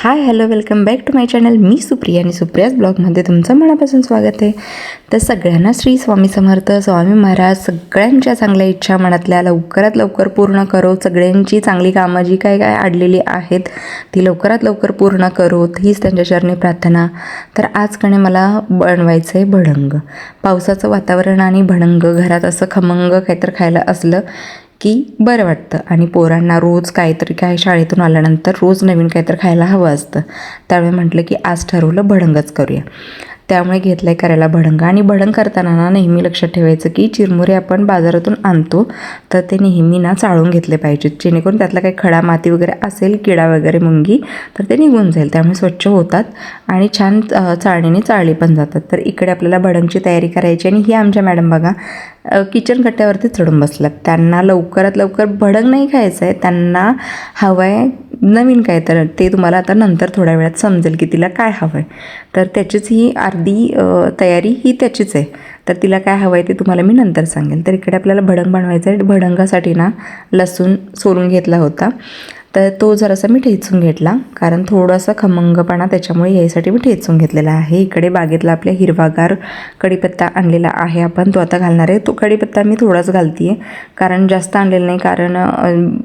High hello welcome back to my channel. मी सुप्रिया आणि सुप्रियाज ब्लॉगमध्ये तुमचं मनापासून स्वागत आहे. तर सगळ्यांना श्री स्वामी समर्थ. स्वामी महाराज सगळ्यांच्या चांगल्या इच्छा मनातल्या लवकरात लवकर पूर्ण करो. सगळ्यांची चांगली कामं जी काय काय अडलेली आहेत ती लवकरात लवकर पूर्ण करोत, हीच त्यांच्या चरणी प्रार्थना. तर आज कणे मला बनवायचं आहे भडंग. पावसाचं वातावरण आणि भडंग घरात असं खमंग काहीतरी खायला असलं की बरं वाटतं. आणि पोरांना रोज काहीतरी काय शाळेतून आल्यानंतर रोज नवीन काहीतरी खायला हवं असतं. त्यावेळी म्हटलं की आज ठरवलं भडंगच करूया. त्यामुळे घेतलं आहे करायला भडंग. आणि भडंग करताना ना नेहमी लक्षात ठेवायचं की चिरमुरे आपण बाजारातून आणतो तर ते नेहमी ना चाळून घेतले पाहिजेत, जेणेकरून त्यातला काही खडा माती वगैरे असेल, किडा वगैरे मुंगी, तर ते निघून जाईल. त्यामुळे स्वच्छ होतात आणि छान चाळणीने चाळली पण जातात. तर इकडे आपल्याला भडंगची तयारी करायची. आणि ही आमच्या मॅडम बघा किचन कट्ट्यावरती चढून बसलात. त्यांना लवकरात लवकर भडंग नाही खायचं आहे, त्यांना हवं आहे नवीन काय. तर ते तुम्हाला आता नंतर थोड्या वेळात समजेल की तिला काय हवं आहे. तर त्याचीच ही अर्धी तयारी ही त्याचीच आहे. तर तिला काय हवं आहे ते तुम्हाला मी नंतर सांगेल. तर इकडे आपल्याला भडंग बनवायचं आहे. भडंगासाठी ना लसूण सोलून घेतला होता, तर तो जरासा मी ठेचून घेतला, कारण थोडासा खमंगपणा त्याच्यामुळे यायसाठी मी ठेचून घेतलेला आहे. इकडे बागेतला आपल्या हिरवागार कढीपत्ता आणलेला आहे आपण, तो आता घालणार आहे. तो कढीपत्ता मी थोडाच घालते आहे, कारण जास्त आणलेला नाही, कारण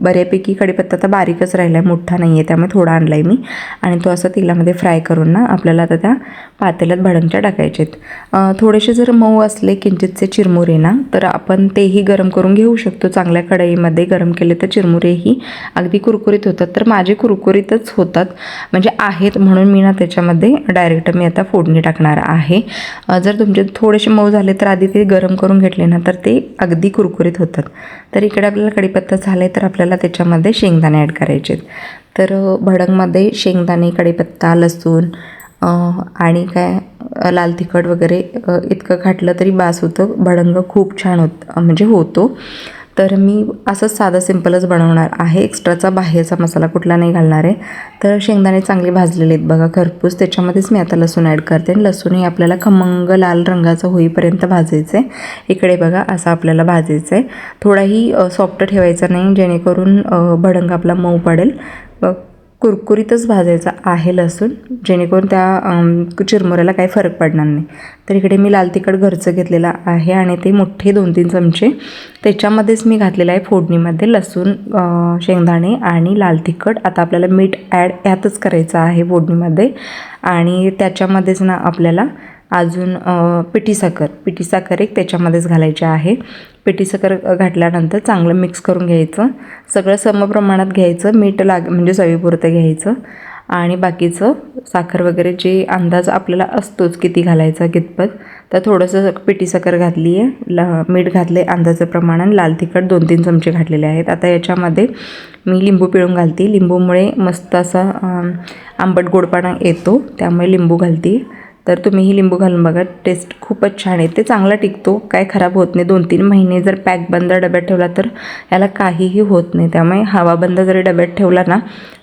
बऱ्यापैकी कढीपत्ता तर बारीकच राहिला आहे, मोठा नाही आहे. त्यामुळे थोडा आणला आहे मी. आणि तो असं तेलामध्ये फ्राय करून ना आपल्याला आता त्या पातेल्यात भडंगच्या टाकायचे आहेत. थोडेसे जर मऊ असले किंचितचे चिरमुरे ना, तर आपण तेही गरम करून घेऊ शकतो. चांगल्या कढईमध्ये गरम केले तर चिरमुरेही अगदी कुरकुरीत होतात. तर माझे कुरकुरीतच होतात, म्हणजे आहेत, म्हणून मी ना त्याच्यामध्ये डायरेक्ट मी आता फोडणी टाकणार आहे. जर तुमचे थोडेसे मऊ झाले तर आधी ते गरम करून घेतले ना तर ते अगदी कुरकुरीत होतात. तर इकडे आपल्याला कढीपत्ता झाले तर आपल्याला त्याच्यामध्ये शेंगदाणे ॲड करायचे. तर भडंगमध्ये शेंगदाणे, कढीपत्ता, लसूण आणि काय लाल तिखट वगैरे इतकं घातलं तरी बास होतं. भडंग खूप छान म्हणजे होतो. तर मी असंच साधं सिंपलच बनवणार आहे, एक्स्ट्राचा बाहेरचा मसाला कुठला नाही घालणार आहे. तर शेंगदाणे चांगले भाजलेले आहेत बघा खरपूस. त्याच्यामध्येच मी आता लसूण ॲड करते. लसूणही आपल्याला खमंग लाल रंगाचं होईपर्यंत भाजायचं आहे. इकडे बघा असं आपल्याला भाजायचं आहे. थोडाही सॉफ्ट ठेवायचा नाही, जेणेकरून भडंग आपला मऊ पडेल. कुरकुरीतच भाजायचा आहे लसूण, जेणेकरून त्या चिरमुऱ्याला काही फरक पडणार नाही. तर इकडे मी लाल तिखट घरचं घेतलेलं आहे आणि ते मोठे 2-3 चमचे त्याच्यामध्येच मी घातलेलं आहे फोडणीमध्ये. लसूण, शेंगदाणे आणि लाल तिखट. आता आपल्याला मीठ ॲड यातच करायचं आहे फोडणीमध्ये. आणि त्याच्यामध्येच ना आपल्याला अजून पिठी साखर एक त्याच्यामध्येच घालायची आहे. पिठी साखर घातल्यानंतर चांगलं मिक्स करून घ्यायचं. सगळं समप्रमाणात घ्यायचं. मीठ म्हणजे चवीपुरतं घ्यायचं. आणि बाकीचं साखर वगैरे जे अंदाज आपल्याला असतोच किती घालायचा कितपत, तर थोडंसं पिठी साखर घातली आहे, मीठ घातलं आहे अंदाजाप्रमाणे, लाल तिखट 2-3 चमचे घातलेले आहेत. आता याच्यामध्ये मी लिंबू पिळून घालते. लिंबूमुळे मस्त असा आंबट गोडपणा येतो, त्यामुळे लिंबू घालते. तर तुम्हीही लिंबू घालून बघा, टेस्ट खूपच छान येते, चांगला टिकतो, काय खराब होत नाही. 2-3 महिने जर पॅक बंद डब्यात ठेवला तर याला काहीही होत नाही. त्यामुळे हवाबंद जरी डब्यात ठेवला ना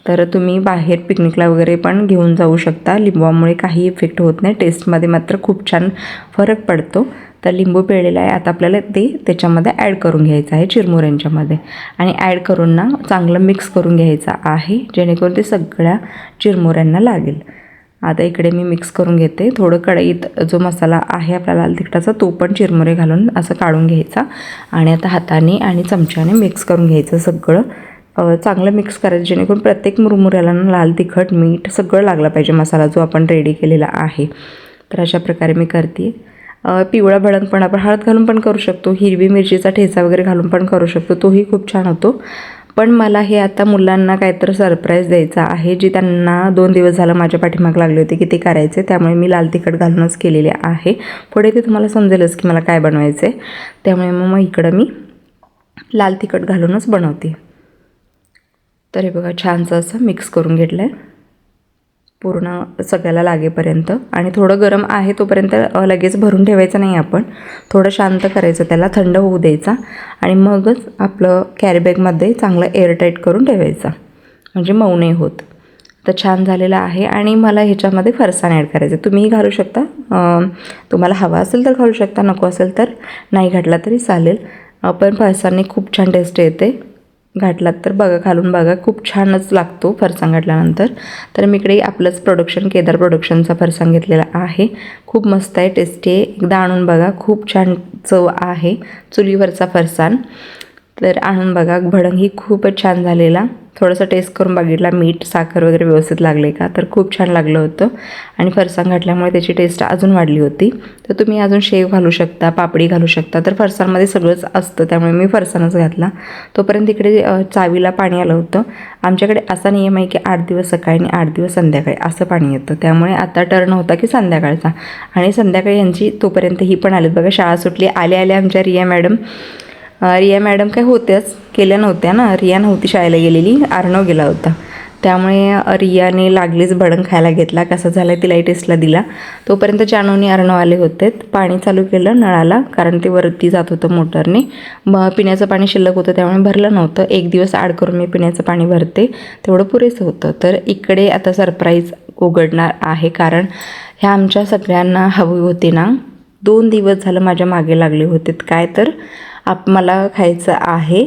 तर तुम्ही बाहेर पिकनिकला वगैरे पण घेऊन जाऊ शकता. लिंबूमुळे काही इफेक्ट होत नाही, टेस्टमध्ये मात्र खूप छान फरक पडतो. तर लिंबू पिळलेला आहे. आता आपल्याला ते त्याच्यामध्ये ॲड करून घ्यायचं आहे चिरमुऱ्यांच्यामध्ये. आणि ॲड करून ना चांगलं मिक्स करून घ्यायचं आहे, जेणेकरून ते सगळ्या चिरमुऱ्यांना लागेल. आता इकडे मी मिक्स करून घेते. थोडं कढईत जो मसाला आहे आपला लाल तिखटाचा तो पण चिरमुरे घालून असं काढून घ्यायचा. आणि आता हाताने आणि चमच्याने मिक्स करून घ्यायचं सगळं. चांगलं मिक्स करायचं, जेणेकरून प्रत्येक मुरमुऱ्याला ना लाल तिखट, मीठ सगळं लागलं पाहिजे, मसाला जो आपण रेडी केलेला आहे. तर अशा प्रकारे मी करते. पिवळा भडंग पण आपण हळद घालून पण करू शकतो, हिरवी मिरचीचा ठेचा वगैरे घालून पण करू शकतो, तोही खूप छान होतो. पण मला हे आता मुलांना काहीतरी सरप्राईज द्यायचा आहे, जी त्यांना 2 दिवस झालं माझ्या पाठीमाग लागले होते की ते करायचे. त्यामुळे मी लाल तिखट घालूनच केलेले आहे. पुढे ते तुम्हाला समजेलच की मला काय बनवायचं आहे. त्यामुळे मग इकडं मी लाल तिखट घालूनच बनवते. तर हे बघा छानसं असं मिक्स करून घेतलं आहे पूर्ण सगळ्याला लागेपर्यंत. आणि थोडं गरम आहे तोपर्यंत लगेच भरून ठेवायचं नाही आपण, थोडं शांत करायचं, त्याला थंड होऊ द्यायचा. आणि मगच आपलं कॅरीबॅगमध्ये चांगलं एअरटाईट करून ठेवायचा, म्हणजे मऊ नाही होत. तर छान झालेलं आहे. आणि मला ह्याच्यामध्ये फरसाण ॲड करायचं, तुम्हीही घालू शकता, तुम्हाला हवा असेल तर घालू शकता, नको असेल तर नाही घातला तरी चालेल. पण फरसाणने खूप छान टेस्ट येते. घातलात तर बघा, घालून बघा, खूप छानच लागतो फरसाण घातल्यानंतर. तर मी इकडे आपलंच प्रोडक्शन, केदार प्रोडक्शनचा फरसाण घेतलेला आहे. खूप मस्त आहे, टेस्टी आहे, एकदा आणून बघा, खूप छान चव आहे चुलीवरचा फरसाण. तर आणून बघा. भडंग ही खूपच छान झालेला. थोडंसं टेस्ट करून बघितला, मीठ साखर वगैरे व्यवस्थित लागले का, तर खूप छान लागलं होतं. आणि फरसाण घातल्यामुळे त्याची टेस्ट अजून वाढली होती. तर तुम्ही अजून शेव घालू शकता, पापडी घालू शकता. तर फरसाणमध्ये सगळंच असतं, त्यामुळे मी फरसाणच घातला. तोपर्यंत इकडे चावीला पाणी आलं होतं. आमच्याकडे असा नियम आहे की 8 दिवस सकाळी आणि 8 दिवस संध्याकाळी असं पाणी येतं. त्यामुळे आता टर्न होता की संध्याकाळचा. आणि संध्याकाळी यांची तोपर्यंत ही पण आलीत बघा. शाळा सुटली, आल्या आमच्या रिया मॅडम काय होत्याच, केल्या नव्हत्या ना. रिया नव्हती शाळेला गेलेली, अर्णव गेला होता. त्यामुळे रियाने लागलीच भडंग खायला घेतला. कसा झाला तिलाही टेस्टला दिला. तोपर्यंत जानूनी अर्णव आले होते. पाणी चालू केलं नळाला, कारण ते वरती जात होतं मोटरने. पिण्याचं पाणी शिल्लक होतं त्यामुळे भरलं नव्हतं. 1 दिवस आड करून मी पिण्याचं पाणी भरते, तेवढं पुरेसं होतं. तर इकडे आता सरप्राईज उघडणार आहे, कारण ह्या आमच्या सगळ्यांना हवी होती ना. 2 दिवस झालं माझ्या मागे लागले होते. काय तर मला खायचं आहे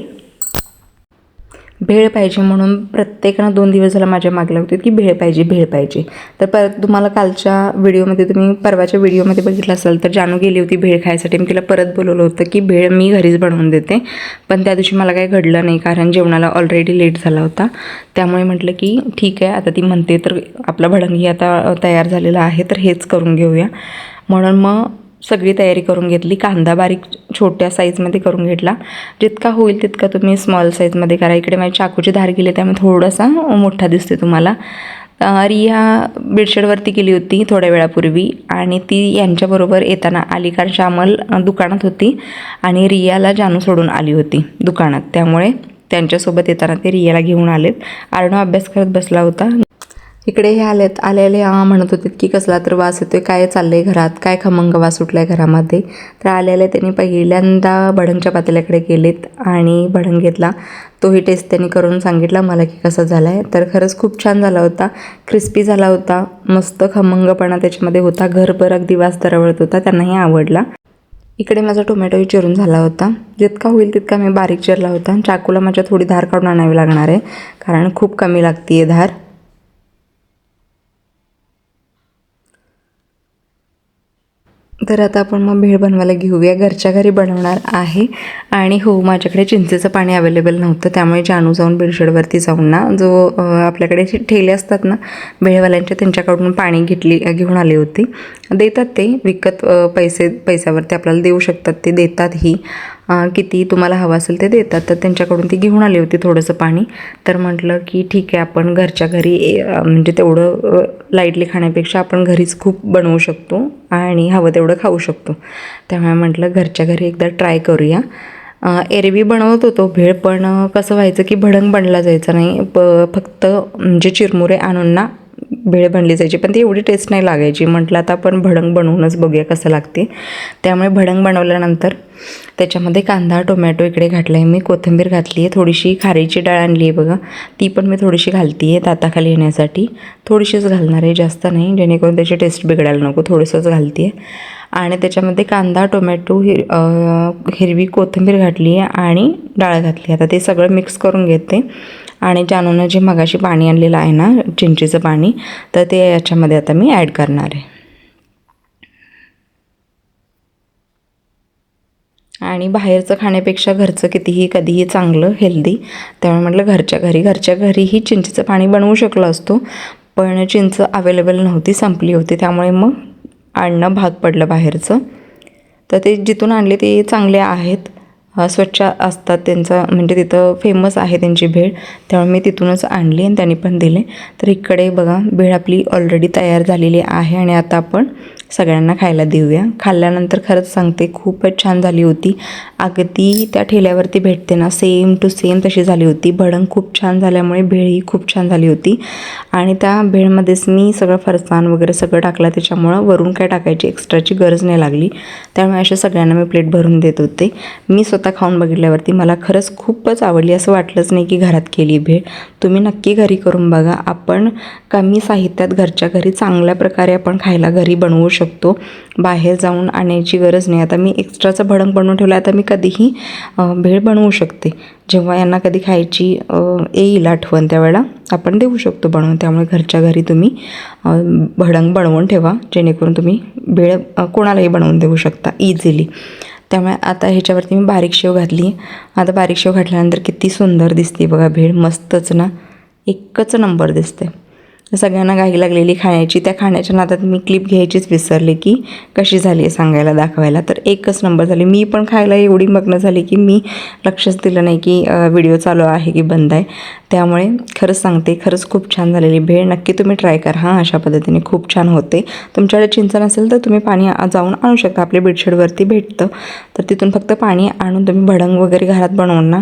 भेळ पाहिजे, म्हणून प्रत्येकानं 2 दिवस झाला माझ्या मागे लागते की भेळ पाहिजे. तर परत तुम्हाला कालच्या व्हिडिओमध्ये, तुम्ही परवाच्या व्हिडिओमध्ये बघितलं असेल, तर जानू गेली होती भेळ खायसाठी. मी तिला परत बोलवलं होतं की भेळ मी घरीच बनवून देते. पण त्या दिवशी मला काही घडलं नाही, कारण जेवणाला ऑलरेडी लेट झाला होता. त्यामुळे म्हटलं की ठीक आहे, आता ती म्हणते तर आपला भडंगी आता तयार झालेला आहे, तर हेच करून घेऊया. म्हणून मग सगळी तयारी करून घेतली. कांदा बारीक छोट्या साईजमध्ये करून घेतला. जितका होईल तितका तुम्ही स्मॉल साईजमध्ये करा. इकडे माझी चाकूची धार गेली, त्यामुळे थोडासा मोठा दिसते तुम्हाला. रिया बेडशेडवरती गेली होती थोड्या वेळापूर्वी, आणि ती यांच्याबरोबर येताना आली, कारण श्यामल दुकानात होती आणि रियाला जानू सोडून आली होती दुकानात. त्यामुळे त्यांच्यासोबत येताना ते रियाला घेऊन आलेत. अर्णव अभ्यास करत बसला होता. इकडे हे आलेले म्हणत होते की कसला तर वास येतोय, काय चाललंय घरात, काय खमंग वास सुटलाय घरामध्ये. तर आलेले त्यांनी पहिल्यांदा भडंगच्या पातेल्याकडे गेलेत आणि भडंग घेतला. तोही टेस्ट त्यांनी करून सांगितला मला की कसा झाला आहे. तर खरंच खूप छान झाला होता, क्रिस्पी झाला होता, मस्त खमंगपणा त्याच्यामध्ये होता, घरभर अगदी वास दरवळत होता. त्यांनाही आवडला. इकडे माझा टोमॅटोही चिरून झाला होता. जितका होईल तितका मी बारीक चिरला होता. चाकूला माझ्या थोडी धार काढून आणावी लागणार आहे, कारण खूप कमी लागते आहे धार. तर आता आपण मग भेळ बनवायला घेऊया. घरच्या घरी बनवणार आहे. आणि हो, माझ्याकडे चिंचेचं पाणी अवेलेबल नव्हतं, त्यामुळे जानू जाऊन बेडशेडवरती जाऊन ना, जो आपल्याकडे ठेले असतात ना भेळवाल्यांचे, त्यांच्याकडून पाणी घेऊन आले होते. देतात ते विकत, पैशावरती आपल्याला देऊ शकतात, ते देतातही. किती तुम्हाला हवं असेल ते देतात. तर त्यांच्याकडून ती घेऊन आली होती थोडंसं पाणी. तर म्हटलं की ठीक आहे, आपण घरच्या घरी म्हणजे तेवढं लाईटली खाण्यापेक्षा आपण घरीच खूप बनवू शकतो आणि हवं तेवढं खाऊ शकतो. त्यामुळे म्हटलं घरच्या घरी एकदा ट्राय करूया. एरवी बनवत होतो भेळ, पण कसं व्हायचं की भडंग बनला जायचा नाही. फक्त म्हणजे चिरमुरे आणून ना भेळ बनली जायची, पण ती एवढी टेस्ट नाही लागायची. म्हटलं आता आपण भडंग बनवूनच बघूया कसं लागते. त्यामुळे भडंग बनवल्यानंतर त्याच्यामध्ये कांदा टोमॅटो इकडे घातला आहे मी, कोथिंबीर घातली आहे, थोडीशी खारीची डाळ आणली आहे बघा, ती पण मी थोडीशी घालते आहे दाताखाली येण्यासाठी. थोडीशीच घालणार आहे, जास्त नाही, जेणेकरून त्याची टेस्ट बिघडायला नको, थोडंसंच घालते आहे. आणि त्याच्यामध्ये कांदा टोमॅटो हिरवी कोथिंबीर घातली आहे आणि डाळ घातली. आता ते सगळं मिक्स करून घेते. आणि जानूनं जे मगाशी पाणी आणलेलं आहे ना चिंचेचं पाणी, तर ते याच्यामध्ये आता मी ॲड करणार आहे. आणि बाहेरचं खाण्यापेक्षा घरचं कधीही चांगलं, हेल्दी. त्यामुळे म्हटलं घरच्या घरीही चिंचेचं पाणी बनवू शकलो असतो, पण चिंच अवेलेबल नव्हती, संपली होती. त्यामुळे मग आणणं भाग पडलं बाहेरचं. तर ते जिथून आणले ते चांगले आहेत, स्वच्छ असतात, त्यांचं म्हणजे तिथं फेमस आहे त्यांची भेळ. त्यामुळे मी तिथूनच आणली आणि त्यांनी पण दिले. तर इकडे बघा भेळ आपली ऑलरेडी तयार झालेली आहे आणि आता आपण सगळ्यांना खायला देऊया. खाल्ल्यानंतर खरंच सांगते खूपच छान झाली होती. अगदी त्या ठेल्यावरती भेटते ना सेम टू सेम तशी झाली होती. भडंग खूप छान झाल्यामुळे भेळही खूप छान झाली होती. आणि त्या भेळमध्येच मी सगळं फरसाण वगैरे सगळं टाकलं, त्याच्यामुळं वरून काय टाकायची एक्स्ट्राची गरज नाही लागली. त्यामुळे अशा सगळ्यांना मी प्लेट भरून देत होते. मी स्वतः खाऊन बघितल्यावरती मला खरंच खूपच आवडली. असं वाटलंच नाही की घरात केली भेळ. तुम्ही नक्की घरी करून बघा. आपण कमी साहित्यात घरच्या घरी चांगल्या प्रकारे आपण खायला घरी बनवू शकतो. शकतो, बाहेर जाऊन आणायची गरज नाही. आता मी एक्स्ट्राचं भडंग बनवून ठेवलं, आता मी कधीही भेळ बनवू शकते. जेव्हा यांना कधी खायची येईल आठवण त्यावेळेला आपण देऊ शकतो बनवून. त्यामुळे घरच्या घरी तुम्ही भडंग बनवून ठेवा, जेणेकरून तुम्ही भेळ कोणालाही बनवून देऊ शकता इझिली. त्यामुळे आता ह्याच्यावरती मी बारीक शेव घातली. आता बारीक शेव घातल्यानंतर किती सुंदर दिसते बघा भेळ, मस्तच ना, एकच नंबर दिसते. सगळ्यांना घाई लागलेली खाण्याची, त्या खाण्याच्या नादात मी क्लिप घ्यायचीच विसरले की कशी झाली आहे सांगायला, दाखवायला. तर एकच नंबर झाली. मी पण खायला एवढी मग्न झाली की मी लक्षच दिलं नाही की व्हिडिओ चालू आहे की बंद आहे. त्यामुळे खरंच सांगते, खरंच खूप छान झालेली भेळ. नक्की तुम्ही ट्राय करा. हां, अशा पद्धतीने खूप छान होते. तुमच्याकडे चिंच नसेल तर तुम्ही पाणी जाऊन आणू शकता, आपल्या बेडशीटवरती भेटतं. तर तिथून फक्त पाणी आणून तुम्ही भडंग वगैरे घरात बनवून ना,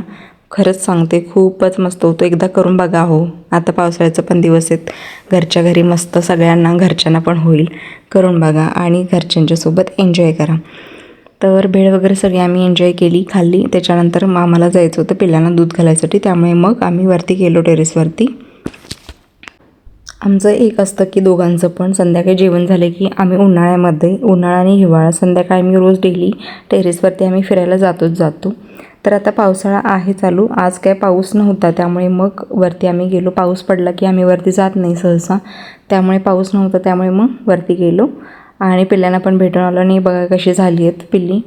खरंच सांगते खूपच मस्त होतो. एकदा करून बघा हो. आता पावसाळ्याचं पण दिवस आहेत, घरच्या घरी मस्त सगळ्यांना, घरच्यांना पण होईल. करून बघा आणि घरच्यांच्यासोबत एन्जॉय करा. तर भेळ वगैरे सगळी आम्ही एन्जॉय केली, खाल्ली. त्याच्यानंतर आम्हाला जायचं होतं पिल्लांना दूध घालायसाठी, त्यामुळे मग आम्ही वरती गेलो टेरेसवरती. आमचं एक असतं की दोघांचं पण संध्याकाळी जेवण झाले की आम्ही उन्हाळ्यामध्ये, उन्हाळा आणि हिवाळा, संध्याकाळी आम्ही रोज डेली टेरेसवरती आम्ही फिरायला जातो. तर आता पावसाळा आहे चालू. आज काय पाऊस नव्हता, त्यामुळे मग वरती आम्ही गेलो. पाऊस पडला की आम्ही वरती जात नाही सहसा, त्यामुळे पाऊस नव्हता, त्यामुळे मग वरती गेलो आणि पिल्लांना पण भेटून आलो. आणि बघा कशी झाली आहेत पिल्ली,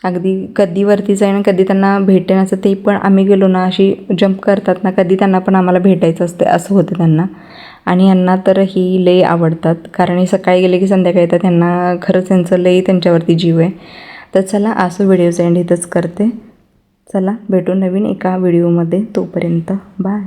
अगदी कधी वरती जाईन कधी त्यांना भेटेन असं. ते पण आम्ही गेलो ना अशी जंप करतात ना, कधी त्यांना पण आम्हाला भेटायचं असते असं होतं त्यांना. आणि यांना तर ही लई आवडतात, कारण हे सकाळी गेले की संध्याकाळी येतात. त्यांना खरंच त्यांचं लई त्यांच्यावरती जीव आहे. तर चला, असं व्हिडिओचं एंड इथंच करते. चला, भेटू नवीन एका व्हिडिओमध्ये. तोपर्यंत बाय.